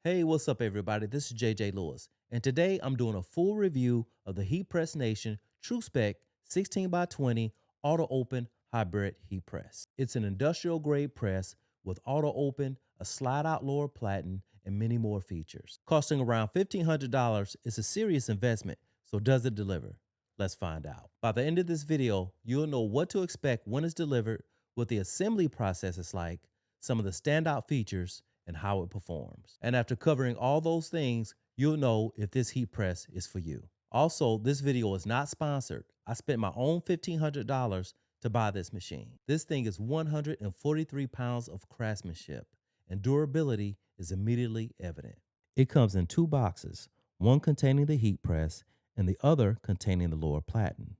Hey, what's up, everybody? This is JJ Lewis, and today I'm doing a full review of the Heat Press Nation TrueSpec 16 by 20 auto open hybrid heat press. It's an industrial grade press with auto open, a slide out lower platen, and many more features. Costing around $1,500, it's a serious investment, so does it deliver? Let's find out. By the end of this video, you'll know what to expect when it's delivered, what the assembly process is like, some of the standout features, and how it performs. And after covering all those things, you'll know if this heat press is for you. Also, this video is not sponsored. I spent my own $1,500 to buy this machine. This thing is 143 pounds of craftsmanship, and durability is immediately evident. It comes in two boxes, one containing the heat press and the other containing the lower platen.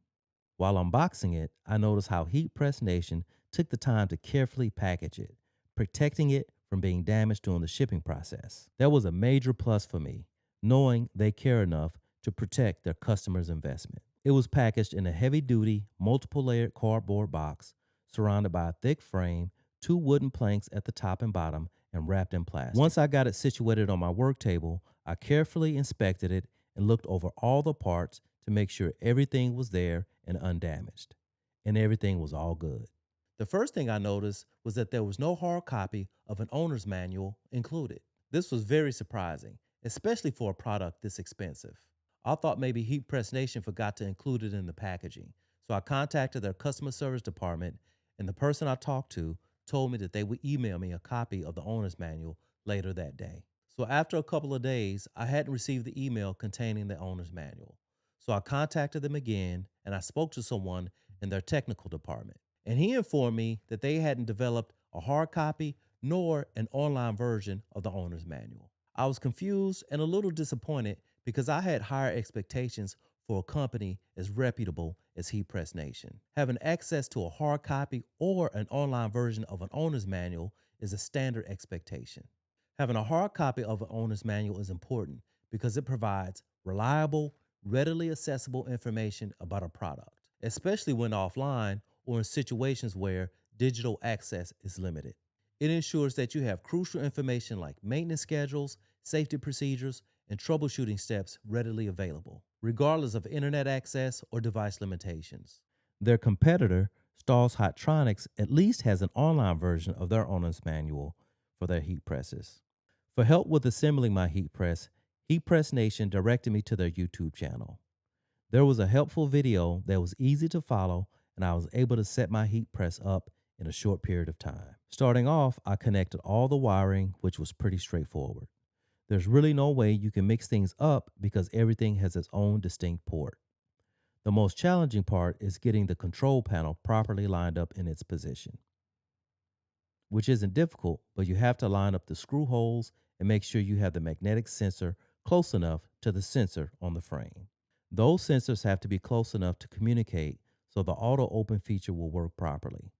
While unboxing it, I noticed how Heat Press Nation took the time to carefully package it, protecting it from being damaged during the shipping process. That was a major plus for me, knowing they care enough to protect their customers' investment. It was packaged in a heavy-duty, multiple-layered cardboard box, surrounded by a thick frame, two wooden planks at the top and bottom, and wrapped in plastic. Once I got it situated on my work table, I carefully inspected it and looked over all the parts to make sure everything was there and undamaged. And everything was all good. The first thing I noticed was that there was no hard copy of an owner's manual included. This was very surprising, especially for a product this expensive. I thought maybe Heat Press Nation forgot to include it in the packaging, so I contacted their customer service department, and the person I talked to told me that they would email me a copy of the owner's manual later that day. So after a couple of days, I hadn't received the email containing the owner's manual. So I contacted them again and I spoke to someone in their technical department. And he informed me that they hadn't developed a hard copy nor an online version of the owner's manual. I was confused and a little disappointed because I had higher expectations for a company as reputable as Heat Press Nation. Having access to a hard copy or an online version of an owner's manual is a standard expectation. Having a hard copy of an owner's manual is important because it provides reliable, readily accessible information about a product, especially when offline or in situations where digital access is limited. It ensures that you have crucial information like maintenance schedules, safety procedures, and troubleshooting steps readily available, regardless of internet access or device limitations. Their competitor, Stahl's Hottronics, at least has an online version of their owner's manual for their heat presses. For help with assembling my heat press, Heat Press Nation directed me to their YouTube channel. There was a helpful video that was easy to follow, and I was able to set my heat press up in a short period of time. Starting off, I connected all the wiring, which was pretty straightforward. There's really no way you can mix things up because everything has its own distinct port. The most challenging part is getting the control panel properly lined up in its position, which isn't difficult, but you have to line up the screw holes and make sure you have the magnetic sensor close enough to the sensor on the frame. Those sensors have to be close enough to communicate so the auto open feature will work properly.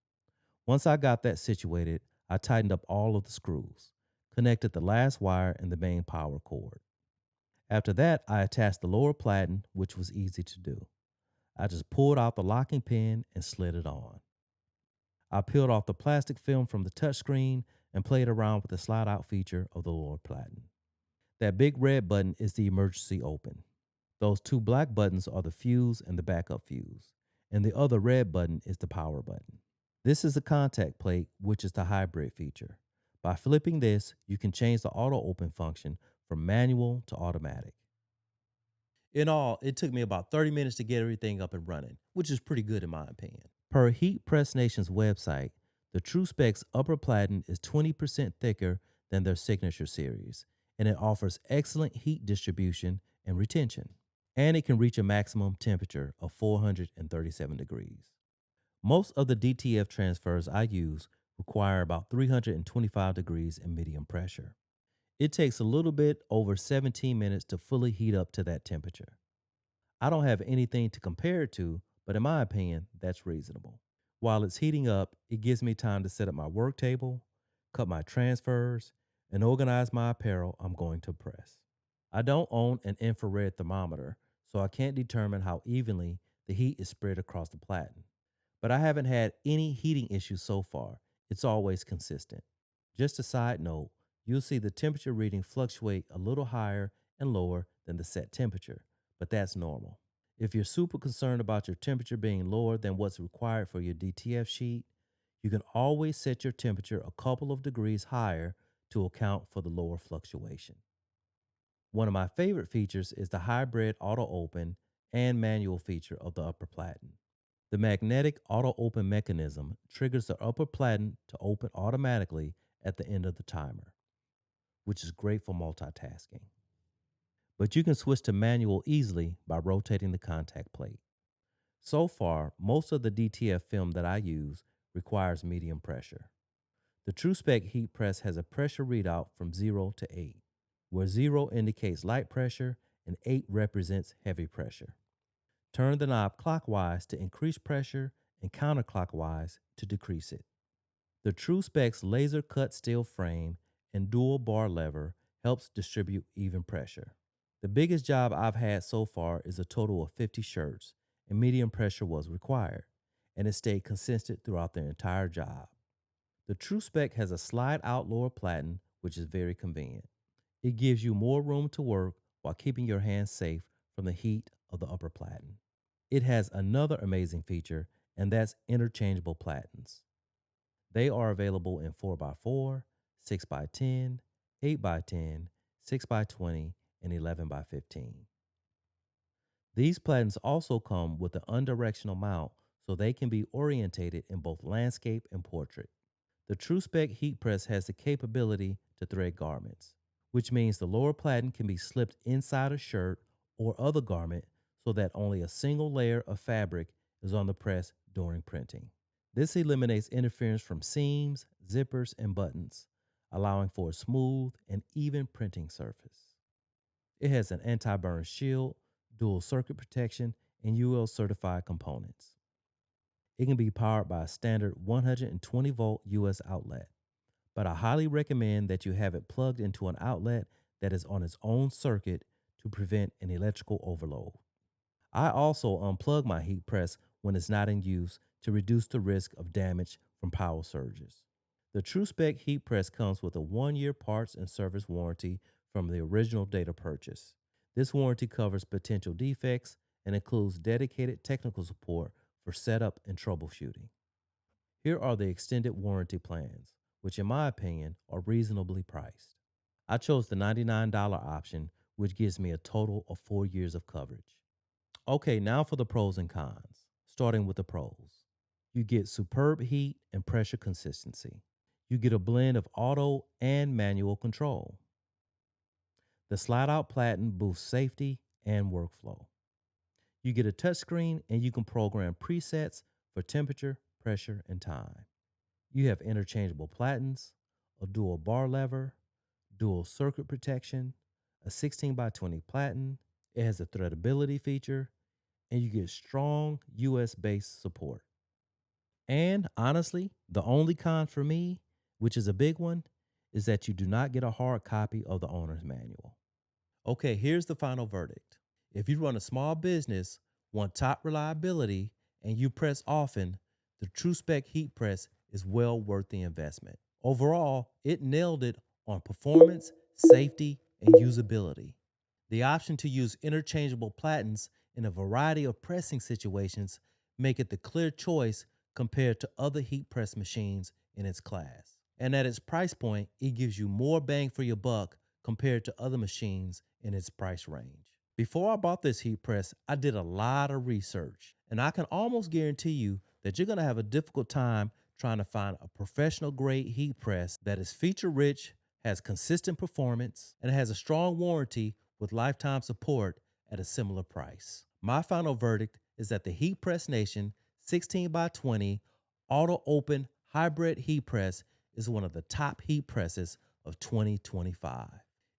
Once I got that situated, I tightened up all of the screws, connected the last wire and the main power cord. After that, I attached the lower platen, which was easy to do. I just pulled out the locking pin and slid it on. I peeled off the plastic film from the touchscreen and played around with the slide out feature of the lower platen. That big red button is the emergency open. Those two black buttons are the fuse and the backup fuse, and the other red button is the power button. This is the contact plate, which is the hybrid feature. By flipping this, you can change the auto open function from manual to automatic. In all, it took me about 30 minutes to get everything up and running, which is pretty good in my opinion. Per Heat Press Nation's website, the TrueSpec's upper platen is 20% thicker than their signature series, and it offers excellent heat distribution and retention. And it can reach a maximum temperature of 437 degrees. Most of the DTF transfers I use require about 325 degrees in medium pressure. It takes a little bit over 17 minutes to fully heat up to that temperature. I don't have anything to compare it to, but in my opinion, that's reasonable. While it's heating up, it gives me time to set up my work table, cut my transfers, and organize my apparel I'm going to press. I don't own an infrared thermometer, so I can't determine how evenly the heat is spread across the platen. But I haven't had any heating issues so far. It's always consistent. Just a side note, you'll see the temperature reading fluctuate a little higher and lower than the set temperature, but that's normal. If you're super concerned about your temperature being lower than what's required for your DTF sheet, you can always set your temperature a couple of degrees higher to account for the lower fluctuation. One of my favorite features is the hybrid auto open and manual feature of the upper platen. The magnetic auto open mechanism triggers the upper platen to open automatically at the end of the timer, which is great for multitasking. But you can switch to manual easily by rotating the contact plate. So far, most of the DTF film that I use requires medium pressure. The TrueSpec heat press has a pressure readout from 0 to 8, where 0 indicates light pressure and 8 represents heavy pressure. Turn the knob clockwise to increase pressure and counterclockwise to decrease it. The TrueSpec's laser cut steel frame and dual bar lever helps distribute even pressure. The biggest job I've had so far is a total of 50 shirts, and medium pressure was required, and it stayed consistent throughout the entire job. The TrueSpec has a slide out lower platen, which is very convenient. It gives you more room to work while keeping your hands safe from the heat of the upper platen. It has another amazing feature, and that's interchangeable platens. They are available in 4x4, 6x10, 8x10, 6x20, and 11x15. These platens also come with an undirectional mount so they can be orientated in both landscape and portrait. The TrueSpec heat press has the capability to thread garments, which means the lower platen can be slipped inside a shirt or other garment so that only a single layer of fabric is on the press during printing. This eliminates interference from seams, zippers, and buttons, allowing for a smooth and even printing surface. It has an anti-burn shield, dual circuit protection, and UL certified components. It can be powered by a standard 120 volt US outlet, but I highly recommend that you have it plugged into an outlet that is on its own circuit to prevent an electrical overload. I also unplug my heat press when it's not in use to reduce the risk of damage from power surges. The TrueSpec heat press comes with a 1-year parts and service warranty from the original date of purchase. This warranty covers potential defects and includes dedicated technical support for setup and troubleshooting. Here are the extended warranty plans, which in my opinion are reasonably priced. I chose the $99 option, which gives me a total of 4 years of coverage. Okay, now for the pros and cons. Starting with the pros. You get superb heat and pressure consistency. You get a blend of auto and manual control. The slide out platen boosts safety and workflow. You get a touchscreen and you can program presets for temperature, pressure, and time. You have interchangeable platens, a dual bar lever, dual circuit protection, a 16x20 platen. It has a threadability feature, and you get strong US based support. And honestly, the only con for me, which is a big one, is that you do not get a hard copy of the owner's manual. Okay, here's the final verdict. If you run a small business, want top reliability, and you press often, the TrueSpec heat press is well worth the investment. Overall, it nailed it on performance, safety, and usability. The option to use interchangeable platens in a variety of pressing situations make it the clear choice compared to other heat press machines in its class. And at its price point, it gives you more bang for your buck compared to other machines in its price range. Before I bought this heat press, I did a lot of research, and I can almost guarantee you that you're going to have a difficult time trying to find a professional grade heat press that is feature rich, has consistent performance, and has a strong warranty with lifetime support at a similar price. My final verdict is that the Heat Press Nation 16x20 auto open hybrid heat press is one of the top heat presses of 2025.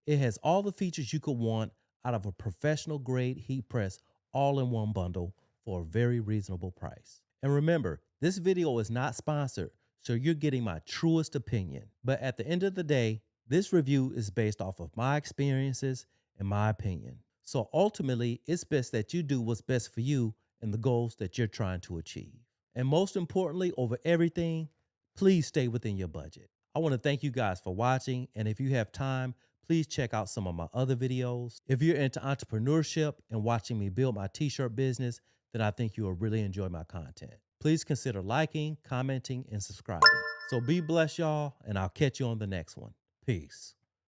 It has all the features you could want out of a professional grade heat press all in one bundle for a very reasonable price. And remember, this video is not sponsored, so you're getting my truest opinion. But at the end of the day, this review is based off of my experiences and my opinion. So ultimately, it's best that you do what's best for you and the goals that you're trying to achieve. And most importantly, over everything, please stay within your budget. I want to thank you guys for watching. And if you have time, please check out some of my other videos. If you're into entrepreneurship and watching me build my t-shirt business, then I think you will really enjoy my content. Please consider liking, commenting, and subscribing. So be blessed, y'all, and I'll catch you on the next one. Peace.